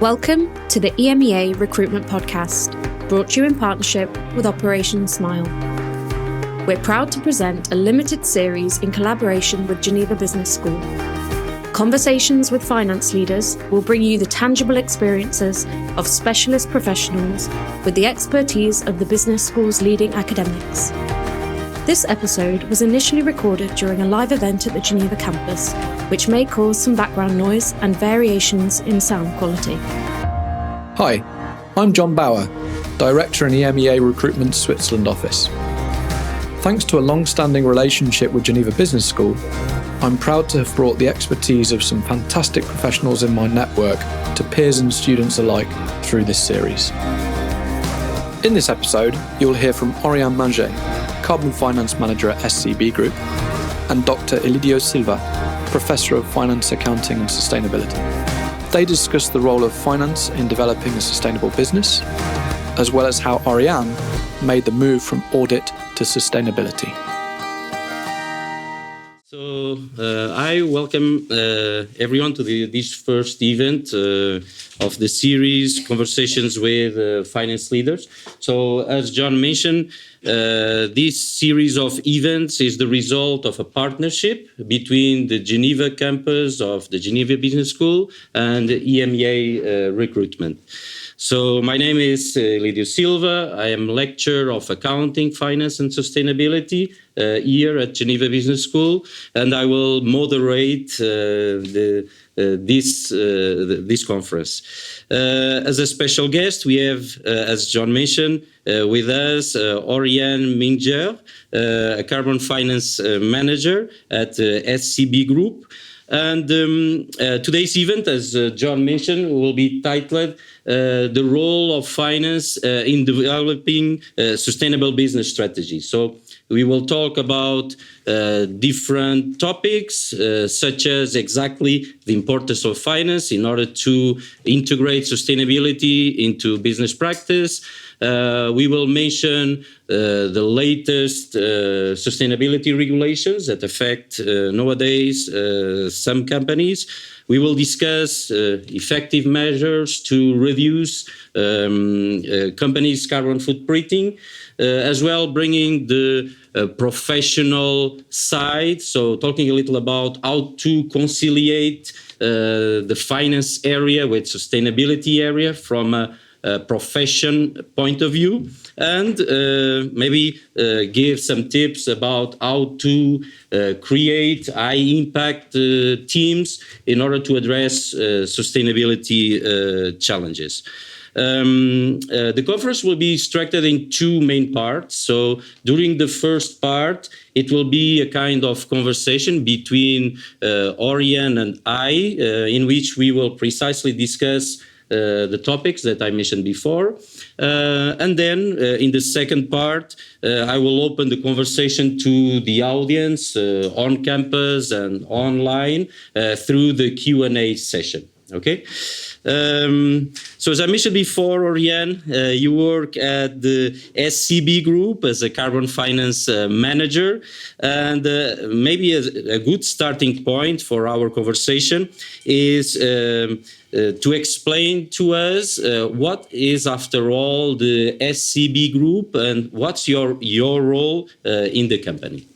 Welcome to the EMEA Recruitment Podcast, brought to you in partnership with Operation Smile. We're proud to present a limited series in collaboration with Geneva Business School. Conversations with finance leaders will bring you the tangible experiences of specialist professionals with the expertise of the business school's leading academics. This episode was initially recorded during a live event at the Geneva campus, which may cause some background noise and variations in sound quality. Hi, I'm John Bauer, Director in EMEA Recruitment Switzerland office. Thanks to a long-standing relationship with Geneva Business School, I'm proud to have brought the expertise of some fantastic professionals in my network to peers and students alike through this series. In this episode, you'll hear from Oriane Minger, Carbon Finance Manager at SCB Group, and Dr. Ilidio Silva, Professor of Finance, Accounting and Sustainability. They discuss the role of finance in developing a sustainable business, as well as how Oriane made the move from audit to sustainability. So I welcome everyone to this first event of the series, Conversations with Finance Leaders. So as John mentioned, this series of events is the result of a partnership between the Geneva campus of the Geneva Business School and the EMEA Recruitment. So my name is Ilidio Silva. I am lecturer of Accounting, Finance and Sustainability here at Geneva Business School, and I will moderate this conference. As a special guest, we have, as John mentioned, with us Oriane Minger, a Carbon Finance Manager at SCB Group. And today's event, as John mentioned, will be titled The Role of Finance in Developing Sustainable Business Strategies. So we will talk about different topics, such as exactly the importance of finance in order to integrate sustainability into business practice. We will mention the latest sustainability regulations that affect nowadays some companies. We will discuss effective measures to reduce companies' carbon footprinting, as well bringing the professional side, so talking a little about how to conciliate the finance area with sustainability area from a profession point of view, and maybe give some tips about how to create high-impact teams in order to address sustainability challenges. The conference will be structured in two main parts. So during the first part, it will be a kind of conversation between Oriane and I, in which we will precisely discuss the topics that I mentioned before. And then in the second part, I will open the conversation to the audience on campus and online through the Q&A session. Okay? So as I mentioned before, Oriane, you work at the SCB Group as a carbon finance manager, and maybe a good starting point for our conversation is to explain to us what is, after all, the SCB Group and what's your role in the company.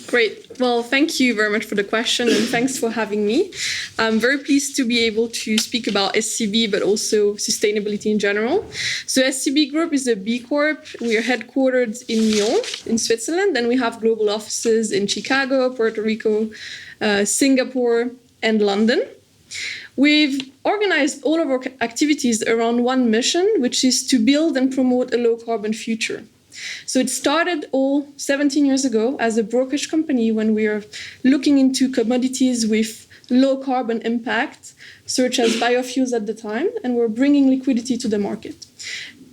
Great. Well, thank you very much for the question, and thanks for having me. I'm very pleased to be able to speak about SCB, but also sustainability in general. So SCB Group is a B Corp. We are headquartered in Lyon, in Switzerland, and we have global offices in Chicago, Puerto Rico, Singapore, and London. We've organized all of our activities around one mission, which is to build and promote a low-carbon future. So it started all 17 years ago as a brokerage company when we were looking into commodities with low carbon impact, such as biofuels at the time, and we're bringing liquidity to the market.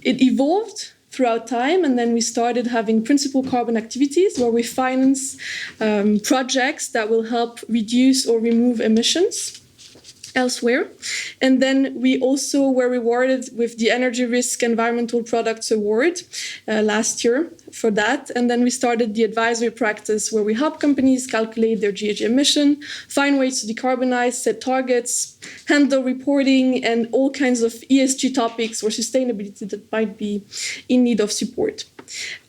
It evolved throughout time, and then we started having principal carbon activities where we finance projects that will help reduce or remove emissions elsewhere. And then we also were rewarded with the Energy Risk Environmental Products Award last year for that. And then we started the advisory practice where we help companies calculate their GHG emission, find ways to decarbonize, set targets, handle reporting, and all kinds of ESG topics or sustainability that might be in need of support.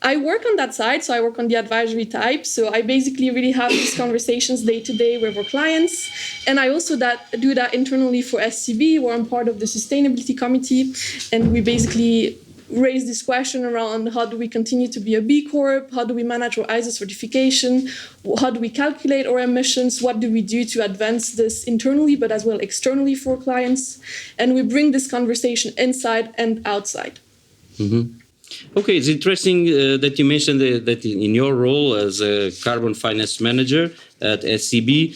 I work on that side, so I work on the advisory type. So I basically really have these conversations day to day with our clients. And I also do that internally for SCB, where I'm part of the sustainability committee. And we basically raise this question around how do we continue to be a B Corp? How do we manage our ISO certification? How do we calculate our emissions? What do we do to advance this internally, but as well externally for clients? And we bring this conversation inside and outside. Mm-hmm. Okay, it's interesting that you mentioned that in your role as a carbon finance manager at SCB,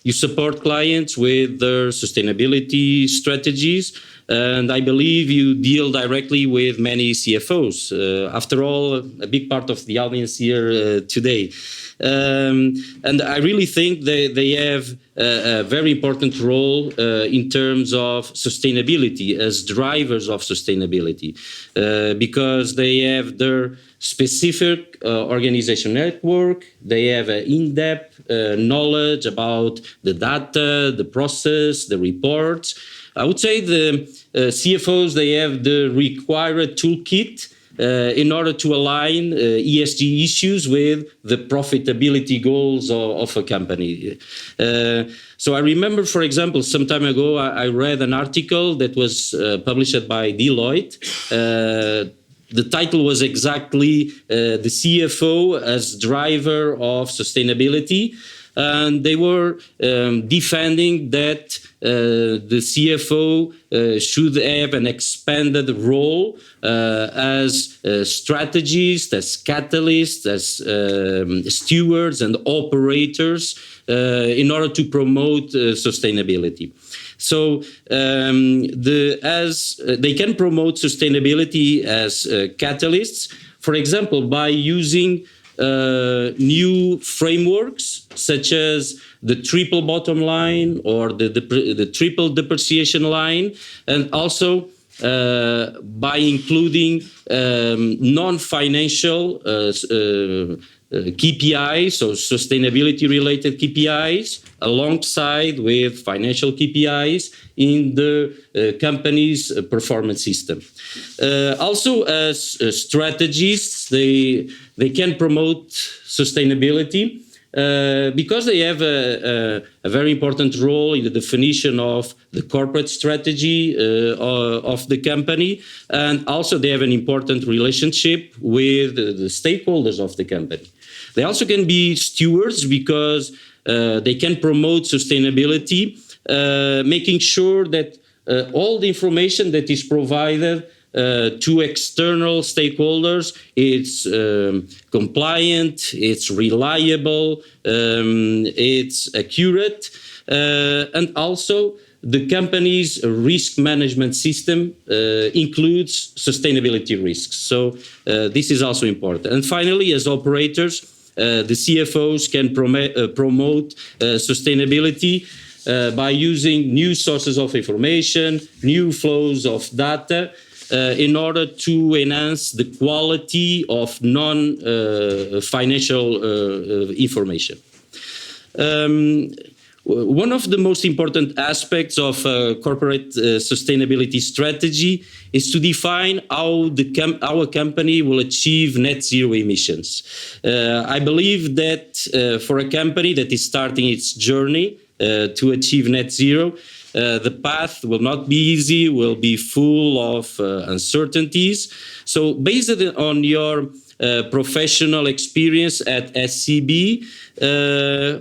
you support clients with their sustainability strategies. And I believe you deal directly with many CFOs. After all, a big part of the audience here today. And I really think they have a very important role in terms of sustainability as drivers of sustainability, because they have their specific organization network, they have an in-depth knowledge about the data, the process, the reports. I would say the CFOs, they have the required toolkit in order to align ESG issues with the profitability goals of a company. So I remember, for example, some time ago, I read an article that was published by Deloitte. The title was exactly the CFO as driver of sustainability. And they were defending that the CFO should have an expanded role as strategists, as catalysts, as stewards and operators in order to promote sustainability. So as they can promote sustainability as catalysts, for example, by using new frameworks such as the triple bottom line or the triple depreciation line, and also by including non-financial KPIs, so sustainability-related KPIs, alongside with financial KPIs in the company's performance system. Also, as strategists, they can promote sustainability because they have a very important role in the definition of the corporate strategy of the company, and also they have an important relationship with the stakeholders of the company. They also can be stewards because they can promote sustainability, making sure that all the information that is provided to external stakeholders, it's compliant, it's reliable, it's accurate, and also the company's risk management system includes sustainability risks. So this is also important. And finally, as operators, the CFOs can promote sustainability by using new sources of information, new flows of data, in order to enhance the quality of non-financial information. One of the most important aspects of corporate sustainability strategy is to define how our company will achieve net zero emissions. I believe that for a company that is starting its journey to achieve net zero, the path will not be easy, will be full of uncertainties. So based on your professional experience at SCB,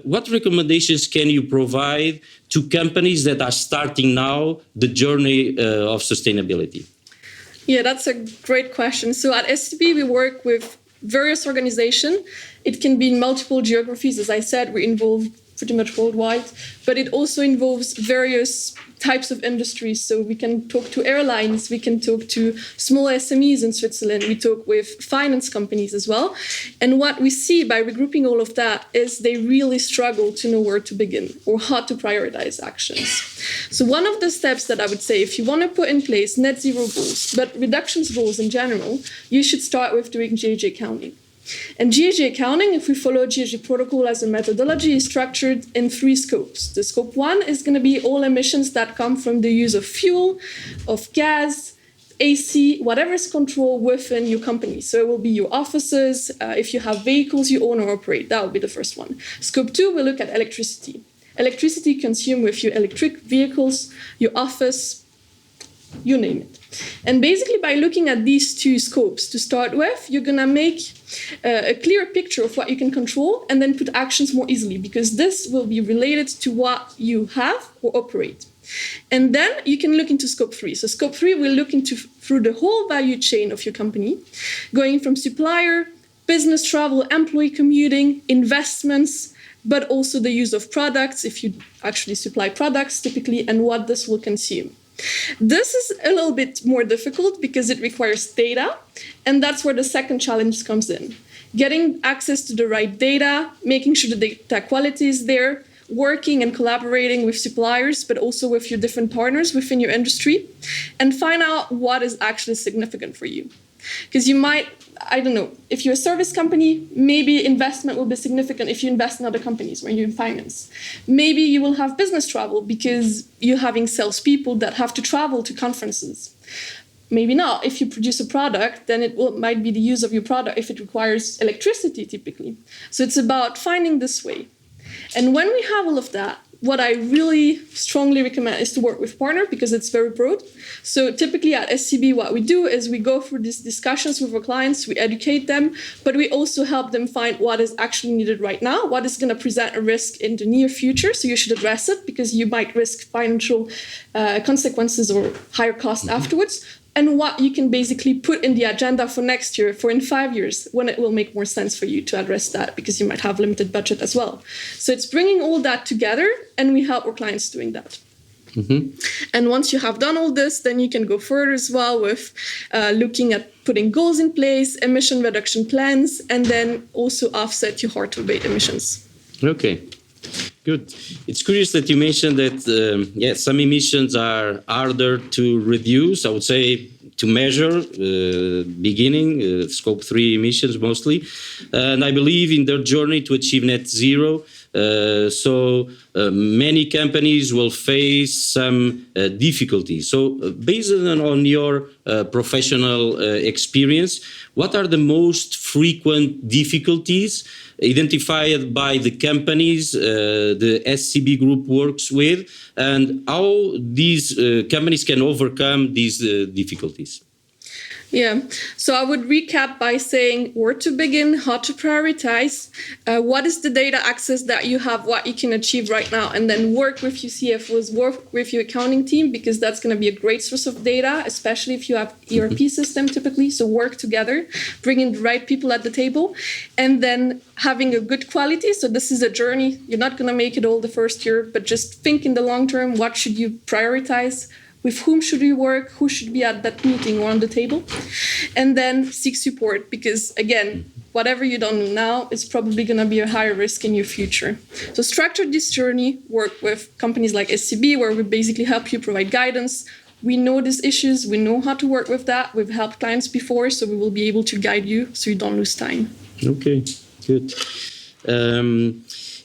what recommendations can you provide to companies that are starting now the journey of sustainability? Yeah, that's a great question. So at SCB, we work with various organizations. It can be in multiple geographies. As I said, we're involved pretty much worldwide, but it also involves various types of industries. So we can talk to airlines, we can talk to small SMEs in Switzerland, we talk with finance companies as well. And what we see by regrouping all of that is they really struggle to know where to begin or how to prioritize actions. So one of the steps that I would say, if you want to put in place net zero goals, but reductions goals in general, you should start with doing GHG accounting. And GHG accounting, if we follow GHG protocol as a methodology, is structured in 3 scopes. The scope 1 is going to be all emissions that come from the use of fuel, of gas, AC, whatever is controlled within your company. So it will be your offices, if you have vehicles you own or operate, that will be the first one. Scope 2, we'll look at electricity. Electricity consumed with your electric vehicles, your office, you name it. And basically by looking at these 2 scopes to start with, you're going to make a clear picture of what you can control and then put actions more easily, because this will be related to what you have or operate. And then you can look into scope 3. So scope 3 will look into through the whole value chain of your company, going from supplier, business travel, employee commuting, investments, but also the use of products, if you actually supply products typically, and what this will consume. This is a little bit more difficult because it requires data, and that's where the second challenge comes in. Getting access to the right data, making sure the data quality is there, working and collaborating with suppliers, but also with your different partners within your industry, and find out what is actually significant for you. Because you might, I don't know, if you're a service company, maybe investment will be significant if you invest in other companies when you're in finance. Maybe you will have business travel because you're having salespeople that have to travel to conferences. Maybe not. If you produce a product, then might be the use of your product if it requires electricity typically. So it's about finding this way. And when we have all of that, what I really strongly recommend is to work with partner because it's very broad. So typically at SCB, what we do is we go through these discussions with our clients, we educate them, but we also help them find what is actually needed right now, what is going to present a risk in the near future. So you should address it because you might risk financial consequences or higher cost afterwards. And what you can basically put in the agenda for next year, for in 5 years, when it will make more sense for you to address that, because you might have limited budget as well. So it's bringing all that together, and we help our clients doing that. Mm-hmm. And once you have done all this, then you can go further as well with looking at putting goals in place, emission reduction plans, and then also offset your hard-to-abate emissions. Okay. Good. It's curious that you mentioned that, some emissions are harder to reduce, I would say, to measure, beginning, scope 3 emissions mostly. And I believe in their journey to achieve net zero. So many companies will face some difficulties. So based on your professional experience, what are the most frequent difficulties identified by the companies the SCB Group works with, and how these companies can overcome these difficulties? Yeah, so I would recap by saying where to begin, how to prioritize, what is the data access that you have, what you can achieve right now, and then work with your CFOs, work with your accounting team, because that's going to be a great source of data, especially if you have ERP system typically. So work together, bringing the right people at the table, and then having a good quality. So this is a journey. You're not going to make it all the first year, but just think in the long term, what should you prioritize? With whom should you work? Who should be at that meeting or on the table? And then seek support because, again, whatever you don't know now is probably going to be a higher risk in your future. So structure this journey, work with companies like SCB, where we basically help you provide guidance. We know these issues. We know how to work with that. We've helped clients before, so we will be able to guide you so you don't lose time. Okay, good.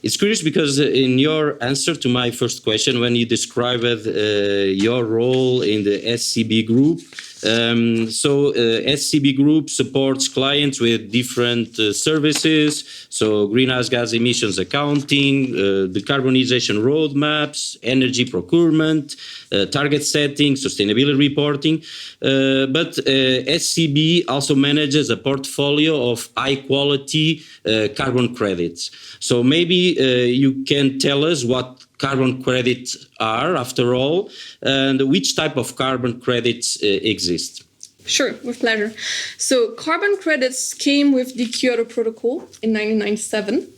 It's curious because in your answer to my first question, when you described your role in the SCB Group, SCB Group supports clients with different services, so greenhouse gas emissions accounting, decarbonization roadmaps, energy procurement, target setting, sustainability reporting. But SCB also manages a portfolio of high-quality carbon credits. So maybe you can tell us what carbon credits are, after all, and which type of carbon credits exist. Sure, with pleasure. So carbon credits came with the Kyoto Protocol in 1997.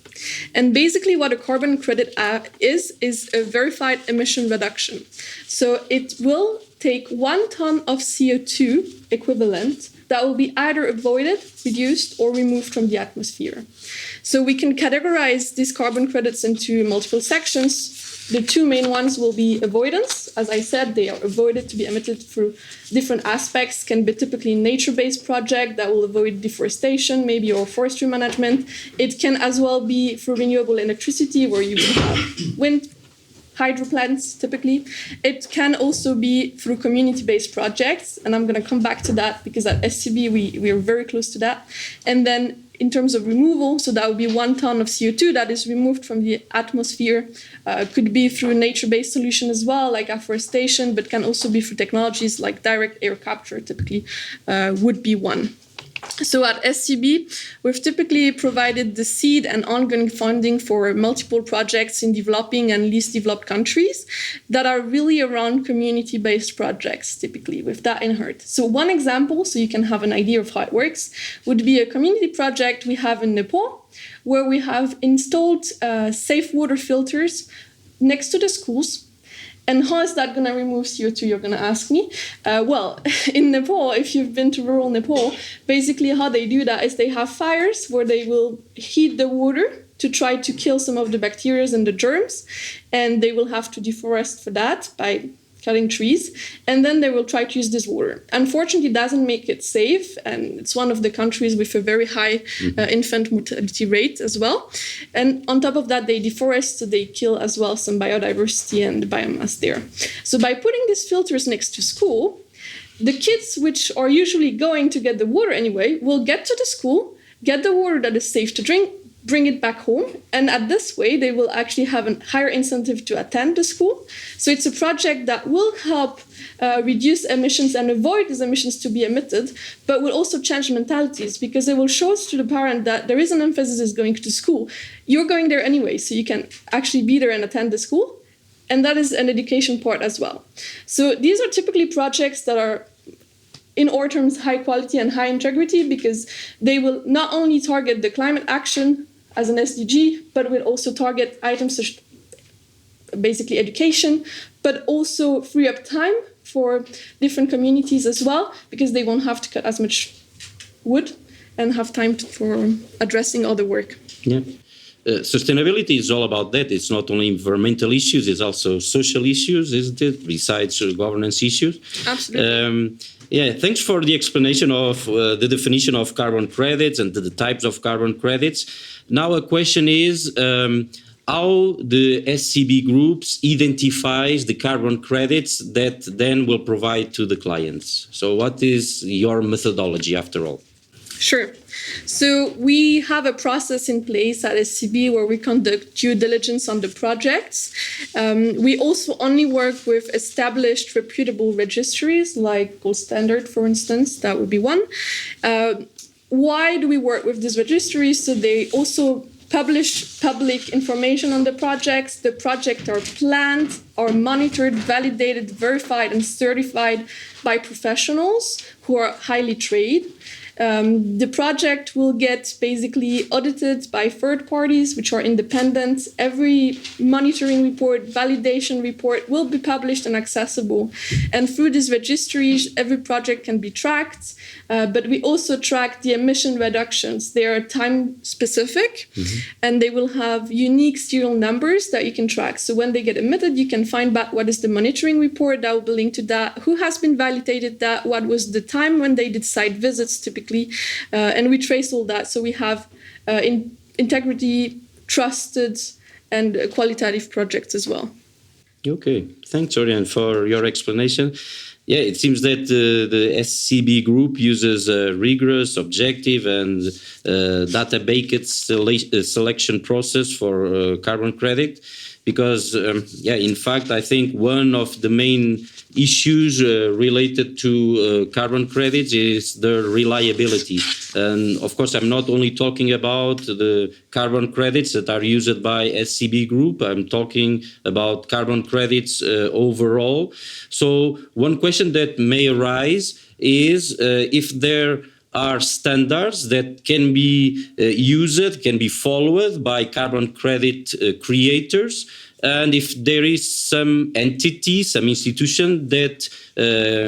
And basically what a carbon credit is a verified emission reduction. So it will take 1 ton of CO2 equivalent that will be either avoided, reduced, or removed from the atmosphere. So we can categorize these carbon credits into multiple sections. The 2 main ones will be avoidance. As I said, they are avoided to be emitted through different aspects, can be typically nature-based project that will avoid deforestation, maybe, or forestry management. It can as well be through renewable electricity, where you will have wind, hydro plants, typically. It can also be through community-based projects, and I'm going to come back to that because at SCB we are very close to that. And then in terms of removal, so that would be 1 ton of CO2 that is removed from the atmosphere. Could be through nature-based solution as well, like afforestation, but can also be through technologies like direct air capture, typically would be one. So at SCB, we've typically provided the seed and ongoing funding for multiple projects in developing and least developed countries that are really around community-based projects, typically, with that in heart. So one example, so you can have an idea of how it works, would be a community project we have in Nepal, where we have installed safe water filters next to the schools. And how is that going to remove CO2, you're going to ask me? Well, in Nepal, if you've been to rural Nepal, basically how they do that is they have fires where they will heat the water to try to kill some of the bacteria and the germs. And they will have to deforest for that by cutting trees. And then they will try to use this water. Unfortunately, it doesn't make it safe. And it's one of the countries with a very high infant mortality rate as well. And on top of that, they deforest, so they kill as well some biodiversity and biomass there. So by putting these filters next to school, the kids, which are usually going to get the water anyway, will get to the school, get the water that is safe to drink, bring it back home. And at this way, they will actually have a higher incentive to attend the school. So it's a project that will help reduce emissions and avoid these emissions to be emitted, but will also change mentalities because it will show to the parent that there is an emphasis going to school. You're going there anyway, so you can actually be there and attend the school. And that is an education part as well. So these are typically projects that are, in our terms, high quality and high integrity because they will not only target the climate action as an SDG, but will also target items such basically education, but also free up time for different communities as well, because they won't have to cut as much wood and have time for addressing other work. Yeah. Sustainability is all about that. It's not only environmental issues, it's also social issues, isn't it? Besides governance issues. Absolutely. Yeah, thanks for the explanation of the definition of carbon credits and the types of carbon credits. Now a question is how the SCB Groups identifies the carbon credits that then will provide to the clients. So what is your methodology after all? Sure. So we have a process in place at SCB where we conduct due diligence on the projects. We also only work with established reputable registries like Gold Standard, for instance. That would be one. Why do we work with these registries? So they also publish public information on the projects. The projects are planned, are monitored, validated, verified, and certified by professionals who are highly trained. The project will get basically audited by third parties, which are independent. Every monitoring report, validation report will be published and accessible. And through these registries, every project can be tracked. But we also track the emission reductions. They are time specific, and they will have unique serial numbers that you can track. So when they get emitted, you can find back what is the monitoring report that will be linked to that, who has been validated that, what was the time when they did site visits typically, and we trace all that. So we have integrity, trusted, and qualitative projects as well. Okay, thanks, Oriane, for your explanation. Yeah, it seems that the SCB Group uses a rigorous, objective, and data-based selection process for carbon credit. Because, in fact, I think one of the main issues related to carbon credits is the reliability. And of course, I'm not only talking about the carbon credits that are used by SCB Group. I'm talking about carbon credits overall. So one question that may arise is if there are standards that can be used, can be followed by carbon credit creators, and if there is some entity, some institution that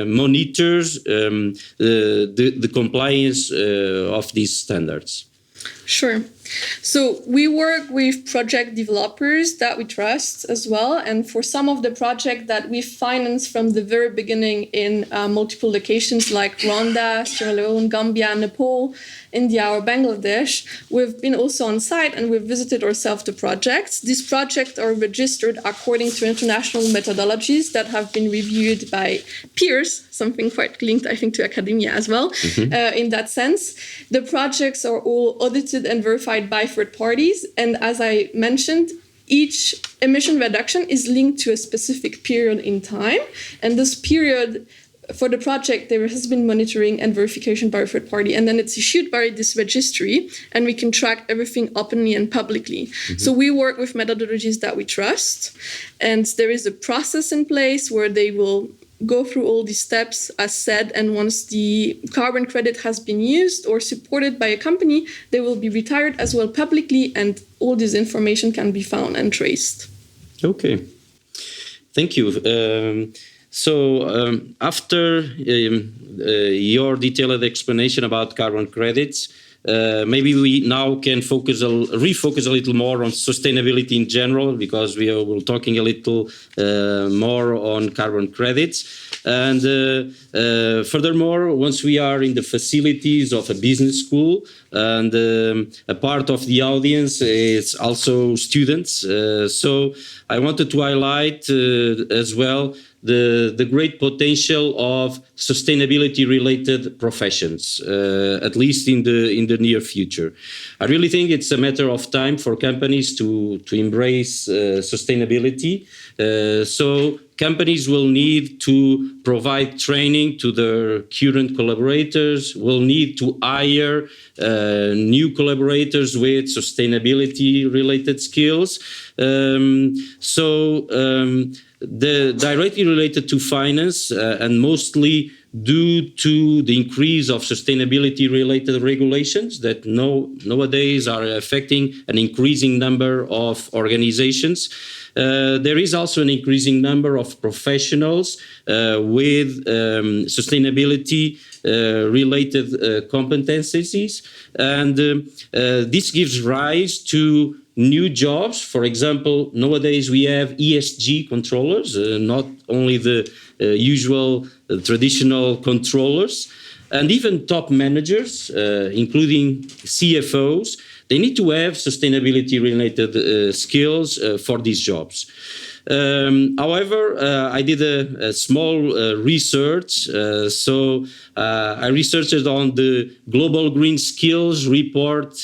monitors the compliance of these standards. Sure. So we work with project developers that we trust as well. And for some of the projects that we financed from the very beginning in multiple locations like Rwanda, Sierra Leone, Gambia, Nepal, India, or Bangladesh, we've been also on site and we've visited ourselves the projects. These projects are registered according to international methodologies that have been reviewed by peers, something quite linked, I think, to academia as well. In that sense, the projects are all audited and verified by third parties. And as I mentioned, each emission reduction is linked to a specific period in time. And this period for the project, there has been monitoring and verification by a third party. And then it's issued by this registry, and we can track everything openly and publicly. So we work with methodologies that we trust. And there is a process in place where they will go through all these steps as said, and once the carbon credit has been used or supported by a company, they will be retired as well publicly, and all this information can be found and traced. Okay, thank you. After your detailed explanation about carbon credits, maybe we now can refocus a little more on sustainability in general, because we're talking a little more on carbon credits. And furthermore, once we are in the facilities of a business school, and a part of the audience is also students, so I wanted to highlight as well the great potential of sustainability-related professions, at least in the near future. I really think it's a matter of time for companies to embrace sustainability. So companies will need to provide training to their current collaborators, will need to hire new collaborators with sustainability-related skills. The directly related to finance and mostly due to the increase of sustainability-related regulations that nowadays are affecting an increasing number of organizations. There is also an increasing number of professionals with sustainability-related competencies, and this gives rise to new jobs. For example, nowadays we have ESG controllers, not only the usual traditional controllers, and even top managers, including CFOs. They need to have sustainability-related skills for these jobs. However, I did a small research. I researched on the Global Green Skills Report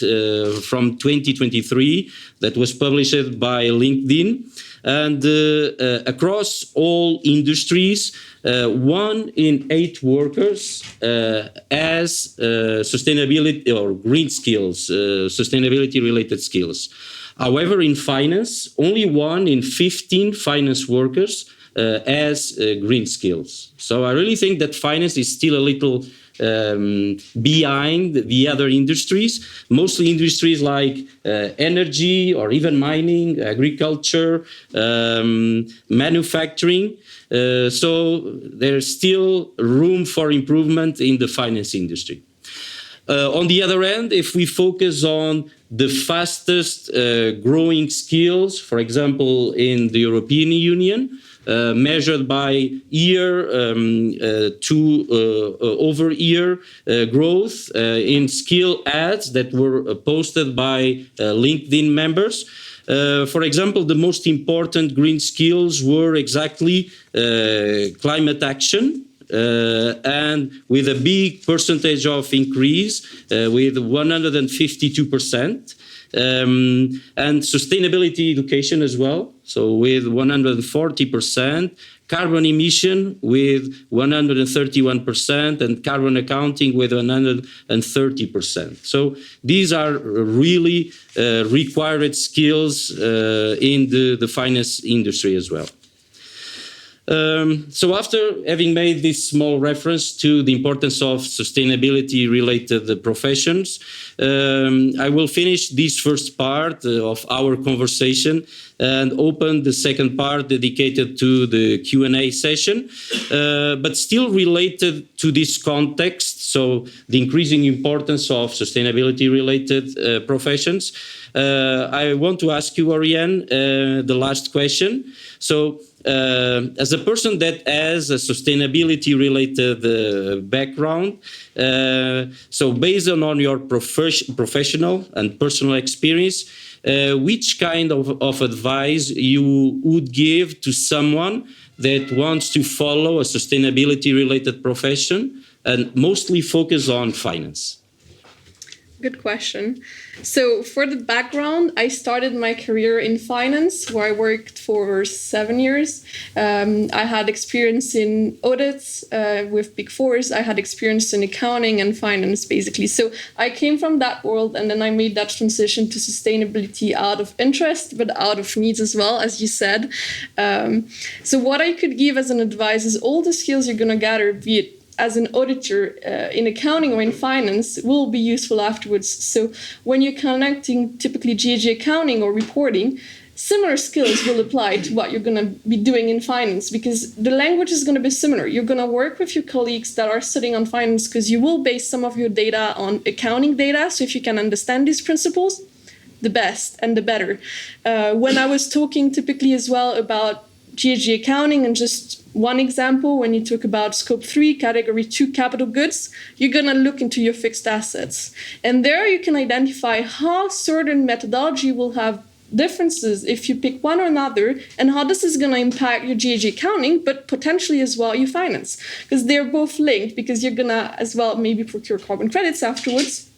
from 2023 that was published by LinkedIn. And across all industries, 1 in 8 workers has sustainability or green skills, sustainability-related skills. However, in finance, only 1 in 15 finance workers has green skills. So I really think that finance is still a little behind the other industries, mostly industries like energy or even mining, agriculture, manufacturing. So there's still room for improvement in the finance industry. On the other hand, if we focus on the fastest growing skills, for example, in the European Union, measured by year-over-year growth in skill ads that were posted by LinkedIn members. For example, the most important green skills were exactly climate action, and with a big percentage of increase, with 152%, and sustainability education as well, so with 140%, carbon emission with 131% and carbon accounting with 130%. So these are really required skills in the finance industry as well. So after having made this small reference to the importance of sustainability-related professions, I will finish this first part of our conversation and open the second part dedicated to the Q&A session, but still related to this context, so the increasing importance of sustainability-related professions. I want to ask you, Oriane, the last question. So, as a person that has a sustainability-related background, so based on your professional and personal experience, which kind of advice you would give to someone that wants to follow a sustainability-related profession and mostly focus on finance? Good question. So for the background, I started my career in finance, where I worked for 7 years. I had experience in audits with Big Fours. I had experience in accounting and finance, basically. So I came from that world, and then I made that transition to sustainability out of interest, but out of needs as well, as you said. So what I could give as an advice is all the skills you're going to gather, be it as an auditor in accounting or in finance, will be useful afterwards. So when you're connecting typically GAG accounting or reporting, similar skills will apply to what you're going to be doing in finance, because the language is going to be similar. You're going to work with your colleagues that are studying on finance, because you will base some of your data on accounting data. So if you can understand these principles, the best and the better. When I was talking typically as well about GAG accounting, and just one example, when you talk about scope 3, category 2 capital goods, you're going to look into your fixed assets. And there you can identify how certain methodology will have differences if you pick one or another, and how this is going to impact your GAG accounting, but potentially as well your finance, because they're both linked, because you're going to as well maybe procure carbon credits afterwards.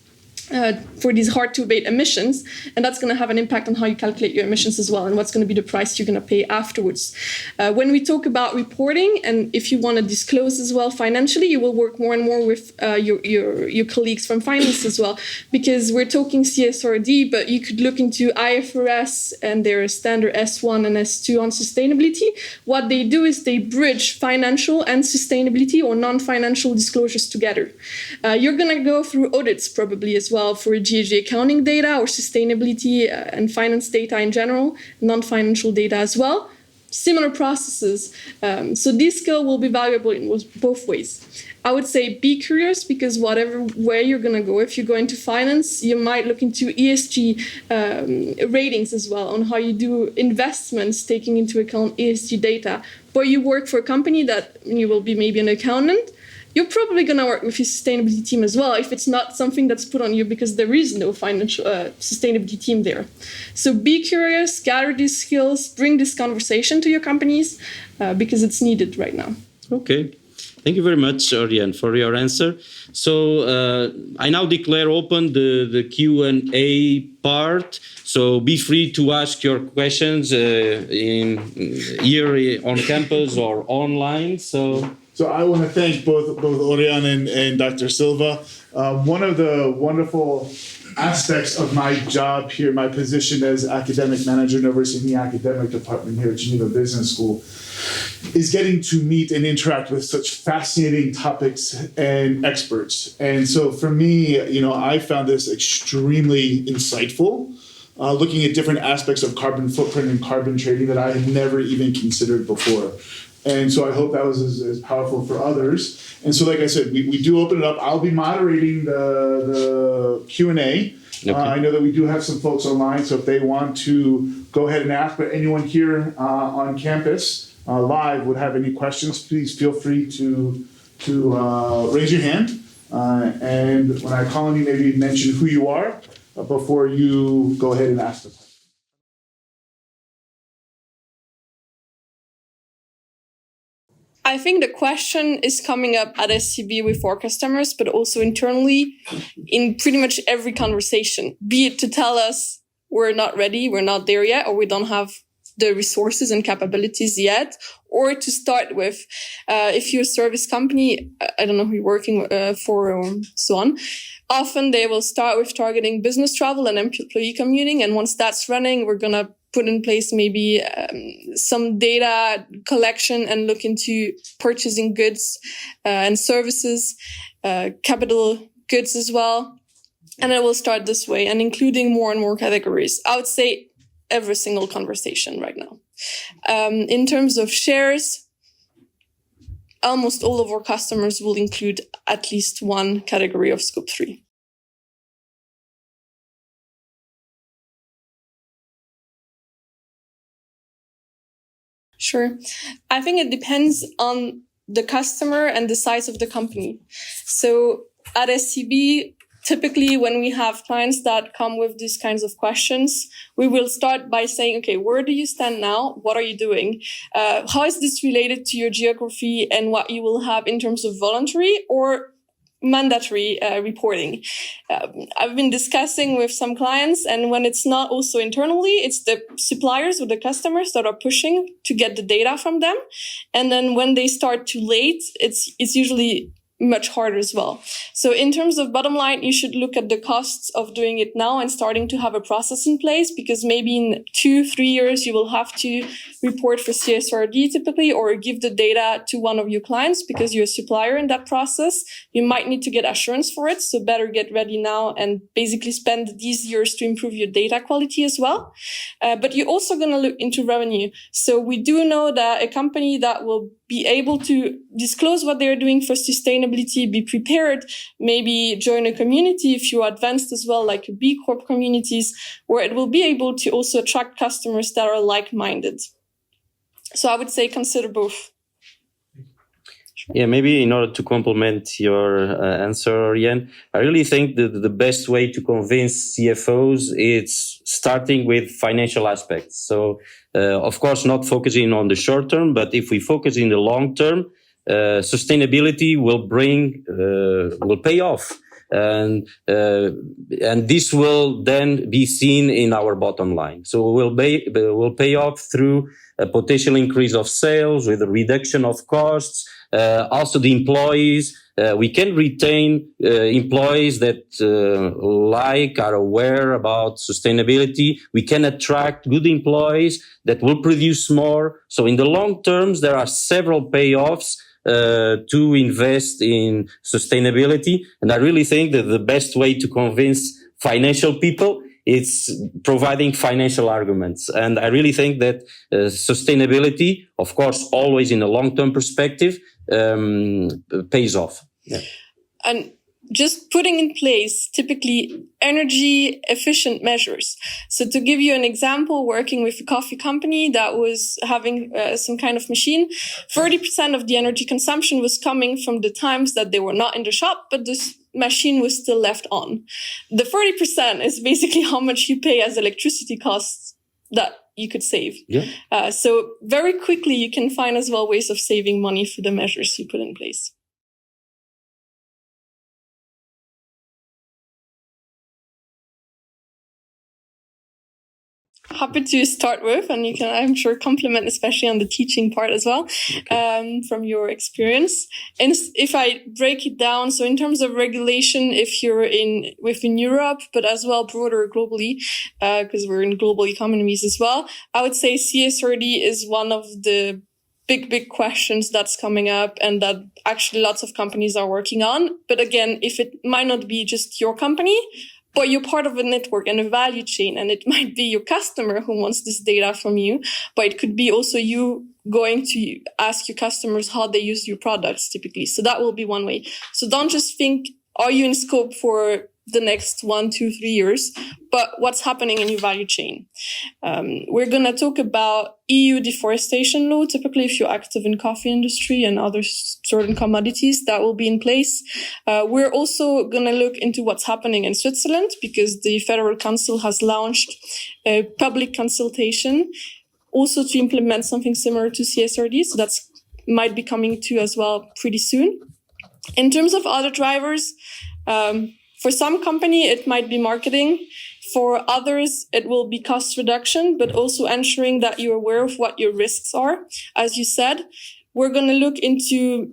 For these hard-to-abate emissions, and that's going to have an impact on how you calculate your emissions as well, and what's going to be the price you're going to pay afterwards. When we talk about reporting, and if you want to disclose as well financially, you will work more and more with your colleagues from finance as well, because we're talking CSRD, but you could look into IFRS and their standard S1 and S2 on sustainability. What they do is they bridge financial and sustainability or non-financial disclosures together. You're going to go through audits probably as well for GAG accounting data or sustainability and finance data in general, non-financial data as well. Similar processes. So this skill will be valuable in both ways. I would say be curious, because whatever way you're going to go, if you go into finance, you might look into ESG ratings as well, on how you do investments, taking into account ESG data. But you work for a company that you will be maybe an accountant, you're probably going to work with your sustainability team as well, if it's not something that's put on you because there is no financial sustainability team there. So be curious, gather these skills, bring this conversation to your companies, because it's needed right now. Okay. Thank you very much, Oriane, for your answer. So I now declare open the Q&A part. So be free to ask your questions here on campus or online. So I want to thank both Oriane and Dr. Silva. One of the wonderful aspects of my job here, my position as academic manager and overseeing the academic department here at Geneva Business School, is getting to meet and interact with such fascinating topics and experts. And so for me, I found this extremely insightful, looking at different aspects of carbon footprint and carbon trading that I had never even considered before. And so I hope that was as powerful for others. And so, like I said, we do open it up. I'll be moderating the Q&A. Okay. I know that we do have some folks online, so if they want to go ahead and ask, but anyone here on campus live would have any questions, please feel free to raise your hand. And when I call on you, maybe mention who you are before you go ahead and ask the question. I think the question is coming up at SCB with our customers, but also internally in pretty much every conversation, be it to tell us we're not ready, we're not there yet, or we don't have the resources and capabilities yet, or to start with, if you're a service company, I don't know who you're working for or so on, often they will start with targeting business travel and employee commuting. And once that's running, we're going to put in place maybe some data collection and look into purchasing goods and services, capital goods as well. And it will start this way and including more and more categories. I would say every single conversation right now. In terms of shares, almost all of our customers will include at least one category of Scope 3. Sure. I think it depends on the customer and the size of the company. So at SCB, typically when we have clients that come with these kinds of questions, we will start by saying, okay, where do you stand now? What are you doing? How is this related to your geography and what you will have in terms of voluntary or mandatory reporting? I've been discussing with some clients, and when it's not also internally, it's the suppliers or the customers that are pushing to get the data from them. And then when they start too late, it's usually much harder as well. So in terms of bottom line, you should look at the costs of doing it now and starting to have a process in place, because maybe in 2-3 years, you will have to report for CSRD typically, or give the data to one of your clients because you're a supplier in that process. You might need to get assurance for it. So better get ready now and basically spend these years to improve your data quality as well. But you're also going to look into revenue. So we do know that a company that will be able to disclose what they're doing for sustainability, be prepared, maybe join a community if you're advanced as well, like B Corp communities, where it will be able to also attract customers that are like-minded. So I would say consider both. Yeah, maybe in order to complement your answer, Oriane, I really think that the best way to convince CFOs is starting with financial aspects. So, of course, not focusing on the short term, but if we focus in the long term, sustainability will pay off. And this will then be seen in our bottom line. So will pay off through a potential increase of sales with a reduction of costs. Also the employees, we can retain employees that are aware about sustainability. We can attract good employees that will produce more. So in the long terms, there are several payoffs to invest in sustainability. And I really think that the best way to convince financial people is providing financial arguments. And I really think that sustainability, of course, always in a long-term perspective, pays off. Yeah. And just putting in place typically energy efficient measures. So to give you an example, working with a coffee company that was having some kind of machine, 30% of the energy consumption was coming from the times that they were not in the shop, but this machine was still left on. The 30% is basically how much you pay as electricity costs that you could save. Yeah. So very quickly you can find as well ways of saving money for the measures you put in place. Happy to start with, and you can, I'm sure, complement, especially on the teaching part as well, from your experience. And if I break it down, so in terms of regulation, if you're within Europe, but as well broader globally, because we're in global economies as well, I would say CSRD is one of the big questions that's coming up and that actually lots of companies are working on. But again, if it might not be just your company, but you're part of a network and a value chain, and it might be your customer who wants this data from you, but it could be also you going to ask your customers how they use your products typically. So that will be one way. So don't just think, are you in scope for the next 1, 2, 3 years, but what's happening in your value chain. We're going to talk about EU deforestation law. Typically, if you're active in coffee industry and other certain commodities, that will be in place. We're also going to look into what's happening in Switzerland, because the Federal Council has launched a public consultation also to implement something similar to CSRD. So that's might be coming to as well pretty soon. In terms of other drivers, for some company, it might be marketing. For others, it will be cost reduction, but also ensuring that you're aware of what your risks are. As you said, we're going to look into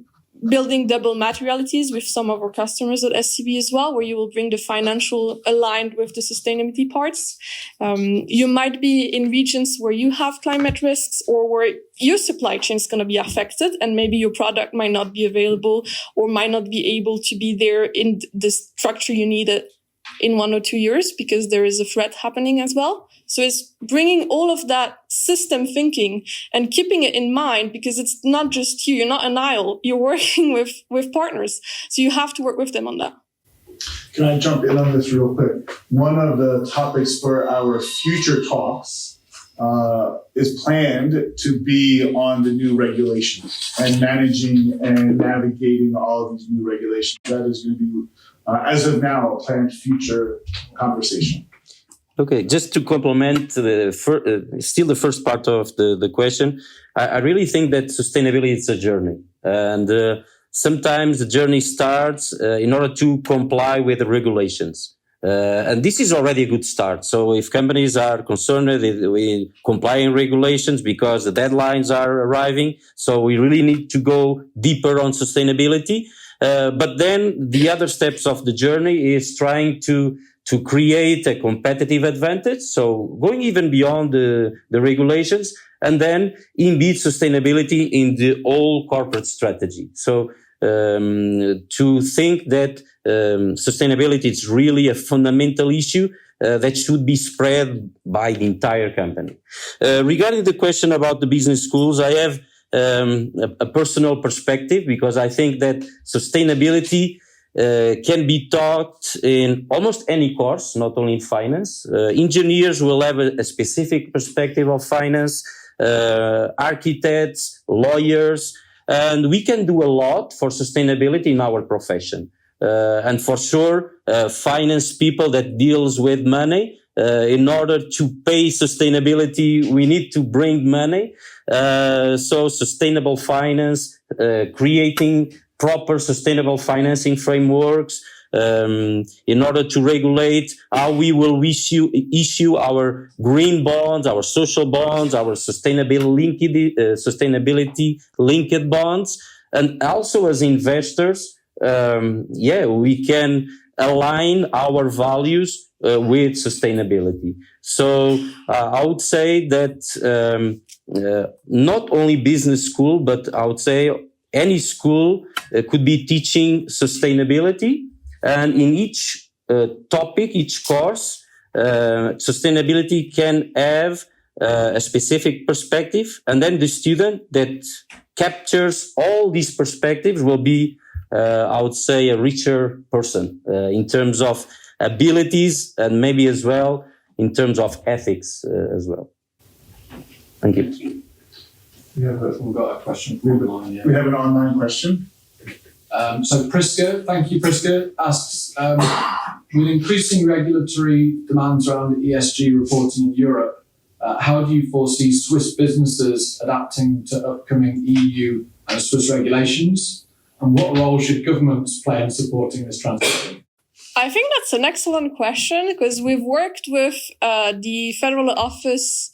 building double materialities with some of our customers at SCB as well, where you will bring the financial aligned with the sustainability parts. You might be in regions where you have climate risks or where your supply chain is going to be affected, and maybe your product might not be available or might not be able to be there in the structure you need it in 1 or 2 years because there is a threat happening as well. So it's bringing all of that system thinking and keeping it in mind, because it's not just you. You're not an aisle. You're working with partners. So you have to work with them on that. Can I jump in on this real quick? One of the topics for our future talks is planned to be on the new regulations and managing and navigating all of these new regulations. That is going to be, as of now, a planned future conversation. Okay, just to complement still the first part of the question, I really think that sustainability is a journey. And sometimes the journey starts in order to comply with the regulations. And this is already a good start. So if companies are concerned with complying regulations because the deadlines are arriving, so we really need to go deeper on sustainability. But then the other steps of the journey is trying to create a competitive advantage. So going even beyond the regulations, and then embed sustainability in the whole corporate strategy. So to think that sustainability is really a fundamental issue that should be spread by the entire company. Regarding the question about the business schools, I have a personal perspective, because I think that sustainability can be taught in almost any course, not only in finance. Engineers will have a specific perspective of finance, architects, lawyers, and we can do a lot for sustainability in our profession. And for sure, finance people that deals with money, in order to pay sustainability, we need to bring money. So sustainable finance, creating proper sustainable financing frameworks, in order to regulate how we will issue our green bonds, our social bonds, our sustainability linked bonds. And also as investors, we can align our values with sustainability. So I would say that not only business school, but I would say any school could be teaching sustainability, and in each topic, each course, sustainability can have a specific perspective, and then the student that captures all these perspectives will be, I would say, a richer person in terms of abilities, and maybe as well in terms of ethics as well. Thank you. We've got a question from online. Yeah. We have an online question. So Priska, thank you. Priska asks, with increasing regulatory demands around ESG reporting in Europe, how do you foresee Swiss businesses adapting to upcoming EU and Swiss regulations? And what role should governments play in supporting this transition? I think that's an excellent question, because we've worked with the Federal Office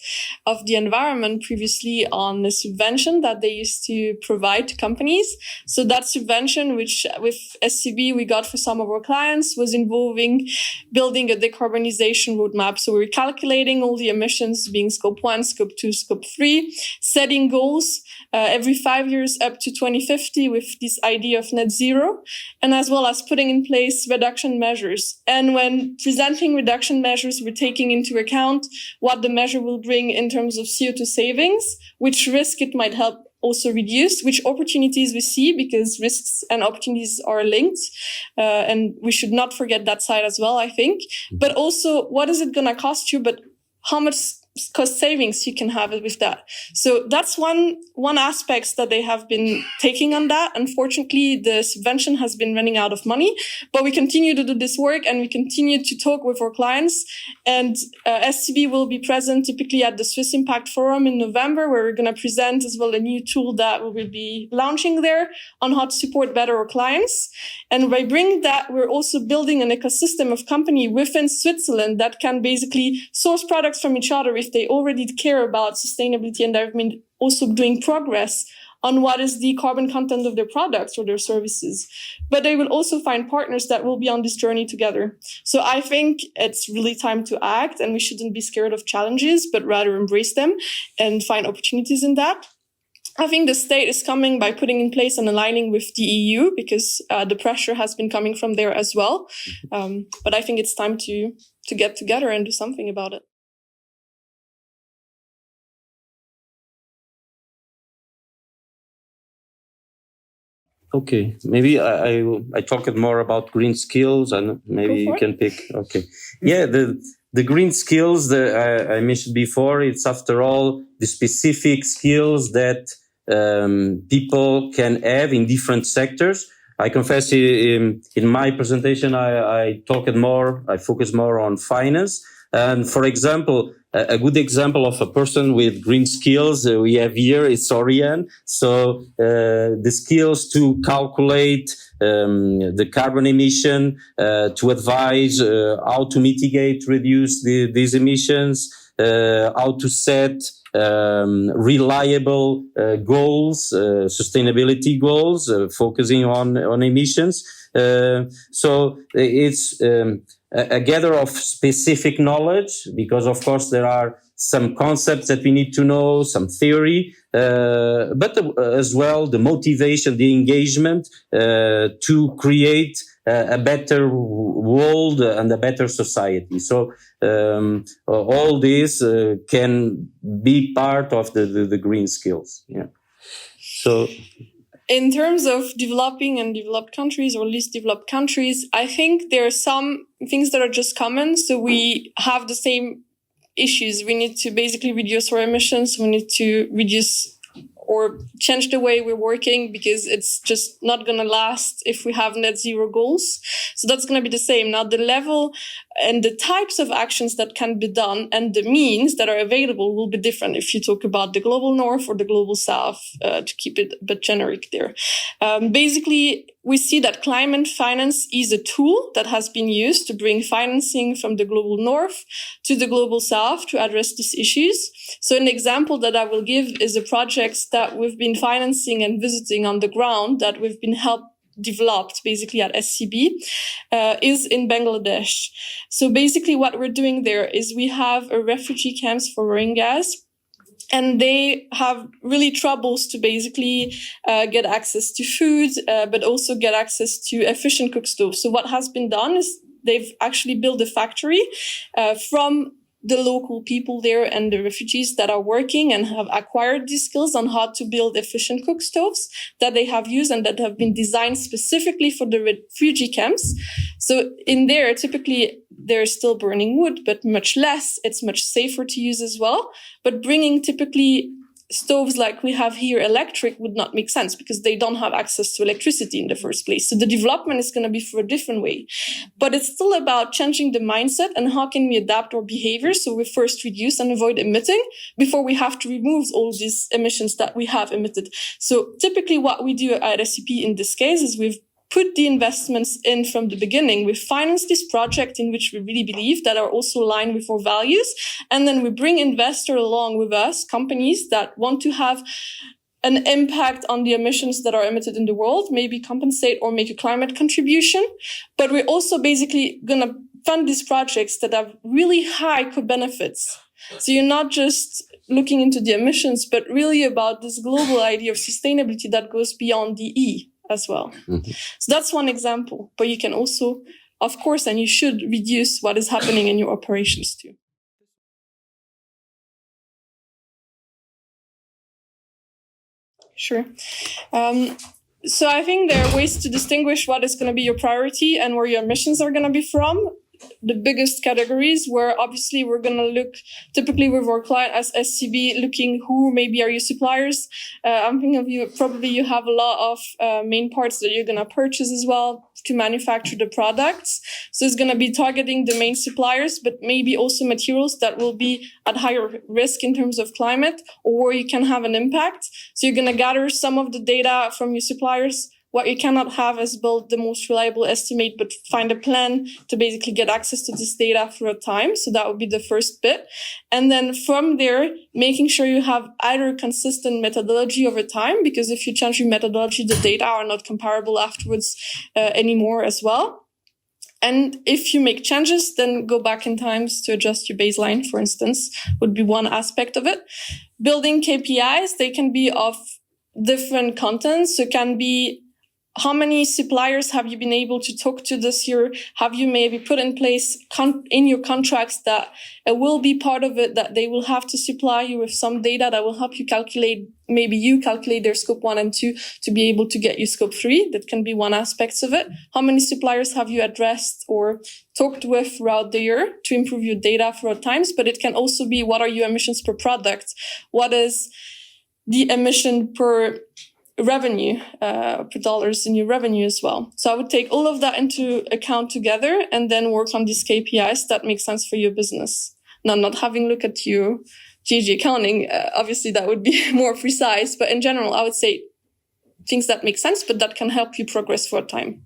of the Environment previously on the subvention that they used to provide to companies. So that subvention, which with SCB we got for some of our clients, was involving building a decarbonization roadmap. So we're calculating all the emissions being scope 1, scope 2, scope 3, setting goals every 5 years up to 2050 with this idea of net zero, and as well as putting in place reduction measures. And when presenting reduction measures, we're taking into account what the measure will bring in terms of CO2 savings, which risk it might help also reduce, which opportunities we see, because risks and opportunities are linked. And we should not forget that side as well, I think. But also, what is it going to cost you? But how much cost savings you can have with that. So that's one aspect that they have been taking on that. Unfortunately, the subvention has been running out of money, but we continue to do this work and we continue to talk with our clients. And SCB will be present typically at the Swiss Impact Forum in November, where we're going to present as well a new tool that we will be launching there on how to support better our clients. And by bringing that, we're also building an ecosystem of company within Switzerland that can basically source products from each other if they already care about sustainability and they've been also doing progress on what is the carbon content of their products or their services. But they will also find partners that will be on this journey together. So I think it's really time to act, and we shouldn't be scared of challenges, but rather embrace them and find opportunities in that. I think the state is coming by putting in place and aligning with the EU, because the pressure has been coming from there as well. But I think it's time to get together and do something about it. Okay, maybe I talked more about green skills, and maybe you can pick. Okay, yeah, the green skills that I mentioned before, it's after all the specific skills that people can have in different sectors. I confess in my presentation, I focus more on finance. And for example, a good example of a person with green skills we have here is Oriane. So the skills to calculate the carbon emission, to advise how to mitigate, reduce these emissions, how to set reliable goals, sustainability goals, focusing on emissions. So it's a gather of specific knowledge, because of course there are some concepts that we need to know, some theory, but as well the motivation, the engagement to create a better world and a better society. So all this can be part of the green skills. Yeah. So. In terms of developing and developed countries or least developed countries, I think there are some things that are just common. So we have the same issues. We need to basically reduce our emissions. We need to reduce or change the way we're working, because it's just not going to last if we have net zero goals. So that's going to be the same. Now, the level and the types of actions that can be done and the means that are available will be different if you talk about the global north or the global south, to keep it a bit generic there. Basically, we see that climate finance is a tool that has been used to bring financing from the global north to the global south to address these issues. So an example that I will give is the projects that we've been financing and visiting on the ground that we've been developed basically at SCB, is in Bangladesh. So basically what we're doing there is we have a refugee camps for Rohingyas, and they have really troubles to basically get access to food, but also get access to efficient cook stoves. So what has been done is they've actually built a factory from the local people there and the refugees that are working and have acquired these skills on how to build efficient cook stoves that they have used and that have been designed specifically for the refugee camps. So in there, typically they're still burning wood, but much less. It's much safer to use as well. But bringing typically stoves like we have here electric would not make sense, because they don't have access to electricity in the first place. So the development is going to be for a different way. But it's still about changing the mindset and how can we adapt our behavior so we first reduce and avoid emitting before we have to remove all these emissions that we have emitted. So typically what we do at SCB in this case is we've put the investments in from the beginning. We finance this project in which we really believe that are also aligned with our values. And then we bring investors along with us, companies that want to have an impact on the emissions that are emitted in the world, maybe compensate or make a climate contribution. But we're also basically going to fund these projects that have really high co-benefits. So you're not just looking into the emissions, but really about this global idea of sustainability that goes beyond the E as well. Mm-hmm. So that's one example. But you can also, of course, and you should reduce what is happening in your operations too. Sure. So I think there are ways to distinguish what is going to be your priority and where your emissions are going to be from. the biggest categories, where obviously we're going to look typically with our client as SCB, looking who maybe are your suppliers. I'm thinking of you, probably you have a lot of main parts that you're going to purchase as well to manufacture the products. So it's going to be targeting the main suppliers, but maybe also materials that will be at higher risk in terms of climate, or where you can have an impact. So you're going to gather some of the data from your suppliers. What you cannot have is build the most reliable estimate, but find a plan to basically get access to this data for a time. So that would be the first bit. And then from there, making sure you have either consistent methodology over time, because if you change your methodology, the data are not comparable afterwards anymore as well. And if you make changes, then go back in times to adjust your baseline, for instance, would be one aspect of it. Building KPIs, they can be of different contents. So it can be, how many suppliers have you been able to talk to this year? Have you maybe put in place in your contracts that it will be part of it, that they will have to supply you with some data that will help you calculate, maybe you calculate their scope 1 and 2 to be able to get you scope 3. That can be one aspect of it. How many suppliers have you addressed or talked with throughout the year to improve your data throughout times? But it can also be, what are your emissions per product? What is the emission per revenue, per dollars in your revenue as well. So I would take all of that into account together and then work on these KPIs that make sense for your business. Now, not having a look at your GG accounting, obviously that would be more precise, but in general, I would say things that make sense, but that can help you progress for a time.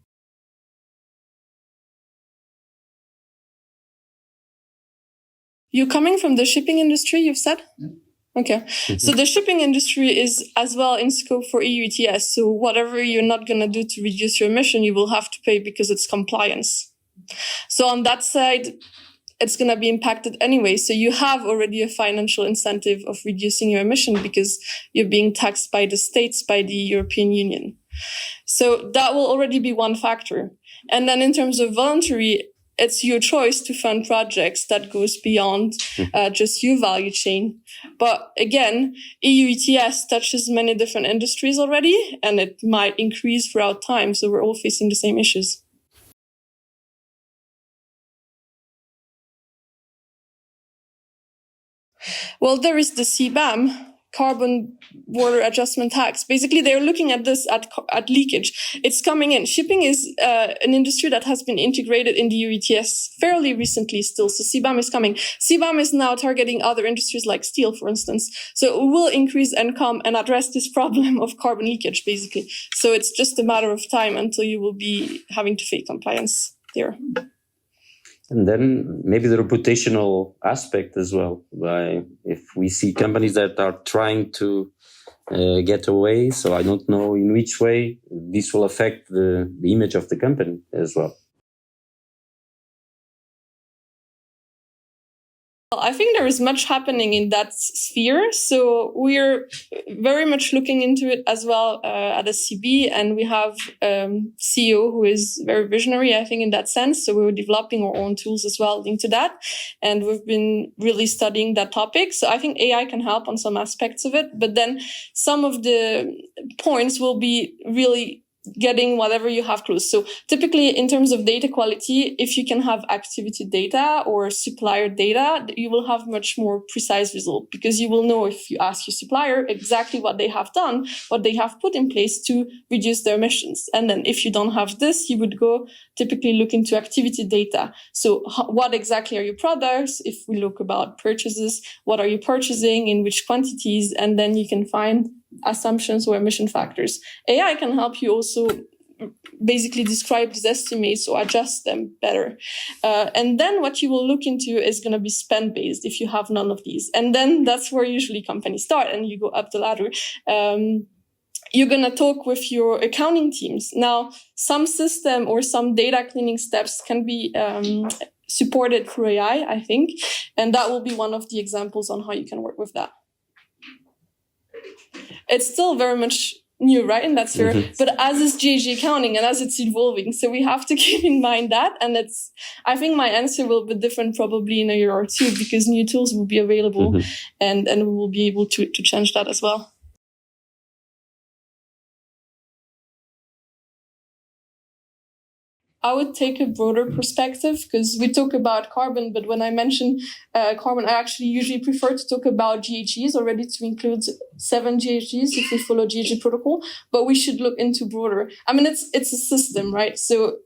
You're coming from the shipping industry, you've said? Yeah. Okay. So the shipping industry is as well in scope for EU ETS. So whatever you're not going to do to reduce your emission, you will have to pay because it's compliance. So on that side, it's going to be impacted anyway. So you have already a financial incentive of reducing your emission because you're being taxed by the states, by the European Union. So that will already be one factor. And then in terms of voluntary, it's your choice to fund projects that goes beyond just your value chain. But again, EU ETS touches many different industries already, and it might increase throughout time. So we're all facing the same issues. Well, there is the CBAM, Carbon Border Adjustment Tax. Basically, they're looking at this at leakage. It's coming in. Shipping is an industry that has been integrated in the EU ETS fairly recently still. So CBAM is coming. CBAM is now targeting other industries like steel, for instance. So it will increase and come and address this problem of carbon leakage, basically. So it's just a matter of time until you will be having to face compliance there. And then maybe the reputational aspect as well. If we see companies that are trying to get away, so I don't know in which way this will affect the image of the company as well. I think there is much happening in that sphere. So we're very much looking into it as well at SCB. And we have CEO who is very visionary, I think, in that sense. So we're developing our own tools as well linked to that. And we've been really studying that topic. So I think AI can help on some aspects of it. But then some of the points will be really getting whatever you have close. So typically in terms of data quality, if you can have activity data or supplier data, you will have much more precise result because you will know if you ask your supplier exactly what they have done, what they have put in place to reduce their emissions. And then if you don't have this, you would go typically look into activity data. So what exactly are your products? If we look about purchases, what are you purchasing in which quantities? And then you can find assumptions or emission factors. AI can help you also basically describe these estimates or adjust them better. And then what you will look into is going to be spend-based if you have none of these. And then that's where usually companies start and you go up the ladder. You're going to talk with your accounting teams. Now, some system or some data cleaning steps can be supported through AI, I think. And that will be one of the examples on how you can work with that. It's still very much new, right? And that's fair. But as is GHG accounting and as it's evolving. So we have to keep in mind that. And I think my answer will be different probably in a year or two because new tools will be available and we will be able to change that as well. I would take a broader perspective because we talk about carbon, but when I mention carbon, I actually usually prefer to talk about GHGs already to include 7 GHGs if we follow GHG protocol, but we should look into broader. I mean, it's a system, right? So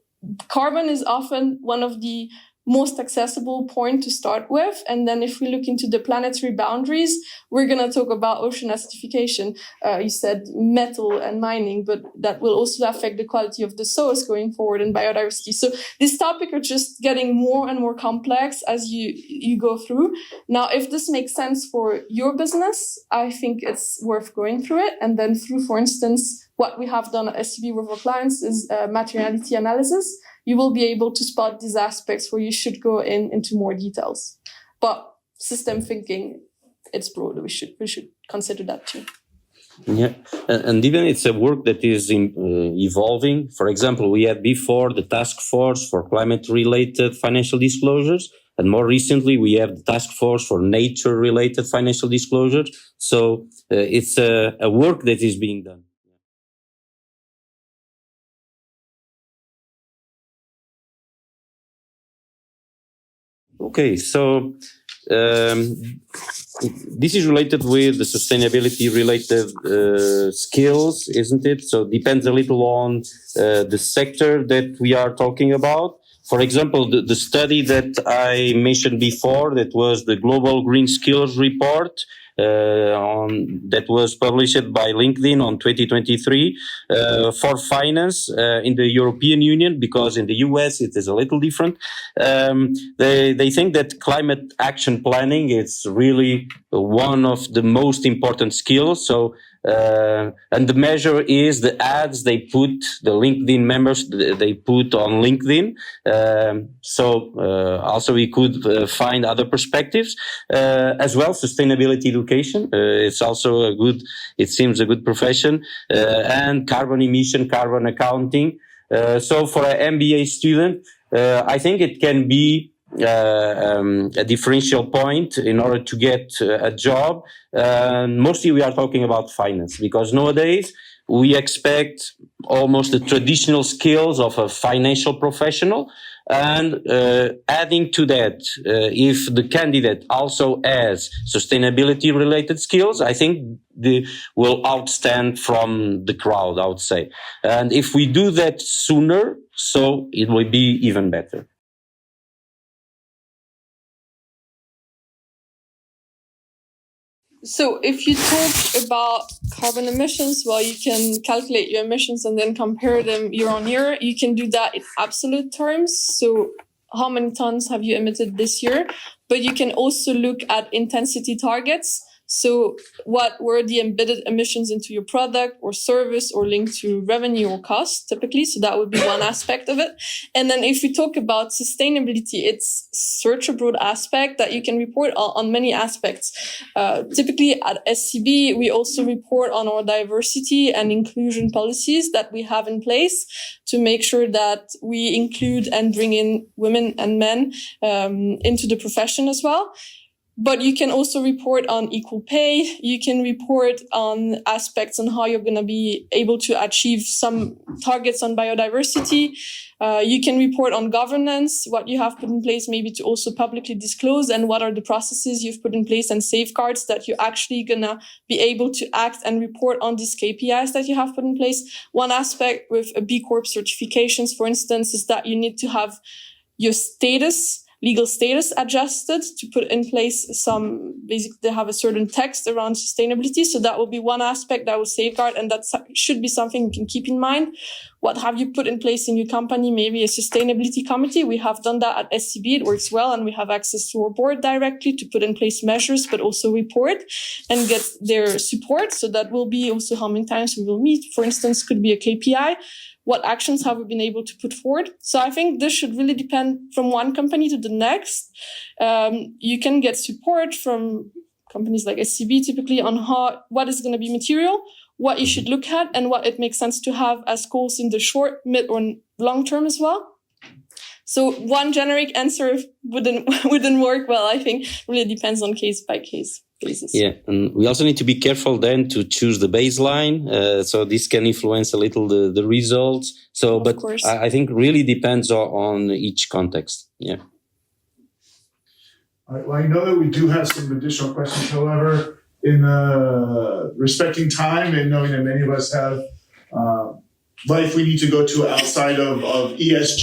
carbon is often one of the most accessible point to start with. And then if we look into the planetary boundaries, we're going to talk about ocean acidification. You said metal and mining, but that will also affect the quality of the soils going forward and biodiversity. So this topic are just getting more and more complex as you go through. Now, if this makes sense for your business, I think it's worth going through it. And then through, for instance, what we have done at SCB with our clients is materiality analysis. You will be able to spot these aspects where you should go into more details. But system thinking, it's broad. We should consider that too. Yeah, and even it's a work that is evolving. For example, we had before the task force for climate-related financial disclosures, and more recently we have the task force for nature-related financial disclosures. So it's a work that is being done. Okay, so this is related with the sustainability-related skills, isn't it? So it depends a little on the sector that we are talking about. For example, the study that I mentioned before, that was the Global Green Skills Report, that was published by LinkedIn on 2023 for finance in the European Union, because in the US it is a little different. They think that climate action planning is really one of the most important skills. So and the measure is the ads they put, the LinkedIn members they put on LinkedIn. Also we could find other perspectives as well. Sustainability education, it's also it seems a good profession, and carbon emission, carbon accounting. So for an MBA student, I think it can be a differential point in order to get a job. Mostly we are talking about finance, because nowadays we expect almost the traditional skills of a financial professional. And adding to that, if the candidate also has sustainability related skills, I think they will outstand from the crowd, I would say. And if we do that sooner, so it will be even better. So if you talk about carbon emissions, well, you can calculate your emissions and then compare them year on year. You can do that in absolute terms. So how many tons have you emitted this year? But you can also look at intensity targets. So what were the embedded emissions into your product or service or linked to revenue or cost typically? So that would be one aspect of it. And then if we talk about sustainability, it's such a broad aspect that you can report on many aspects. Typically at SCB, we also report on our diversity and inclusion policies that we have in place to make sure that we include and bring in women and men into the profession as well. But you can also report on equal pay. You can report on aspects on how you're going to be able to achieve some targets on biodiversity. You can report on governance, what you have put in place maybe to also publicly disclose, and what are the processes you've put in place and safeguards that you're actually going to be able to act and report on these KPIs that you have put in place. One aspect with a B Corp certifications, for instance, is that you need to have your legal status adjusted to put in place basically they have a certain text around sustainability. So that will be one aspect that will safeguard, and that should be something you can keep in mind. What have you put in place in your company? Maybe a sustainability committee. We have done that at SCB. It works well, and we have access to our board directly to put in place measures, but also report and get their support. So that will be also how many times we will meet. For instance, could be a KPI. What actions have we been able to put forward? So I think this should really depend from one company to the next. You can get support from companies like SCB typically on what is going to be material, what you should look at, and what it makes sense to have as goals in the short, mid, or long term as well. So one generic answer wouldn't work well. I think it really depends on case by case. reasons. Yeah, and we also need to be careful then to choose the baseline. So this can influence a little the results. So, Of but course. I think really depends on each context. Yeah. All right, well, I know that we do have some additional questions. However, in respecting time and knowing that many of us have life we need to go to outside of ESG,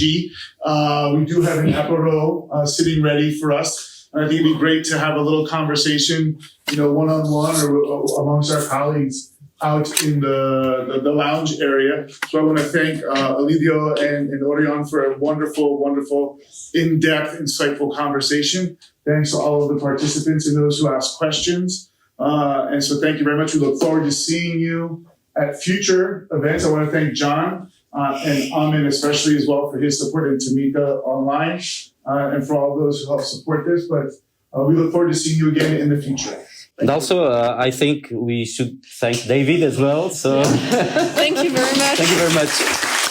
we do have an apéro sitting ready for us. And I think it'd be great to have a little conversation, one-on-one or amongst our colleagues out in the lounge area. So I want to thank Ilidio and Oriane for a wonderful, wonderful, in-depth, insightful conversation. Thanks to all of the participants and those who asked questions. And so thank you very much. We look forward to seeing you at future events. I want to thank John and Amin especially as well for his support, and Tamika online, and for all those who help support this. But we look forward to seeing you again in the future. And also, I think we should thank David as well. So Thank you very much. thank you very much.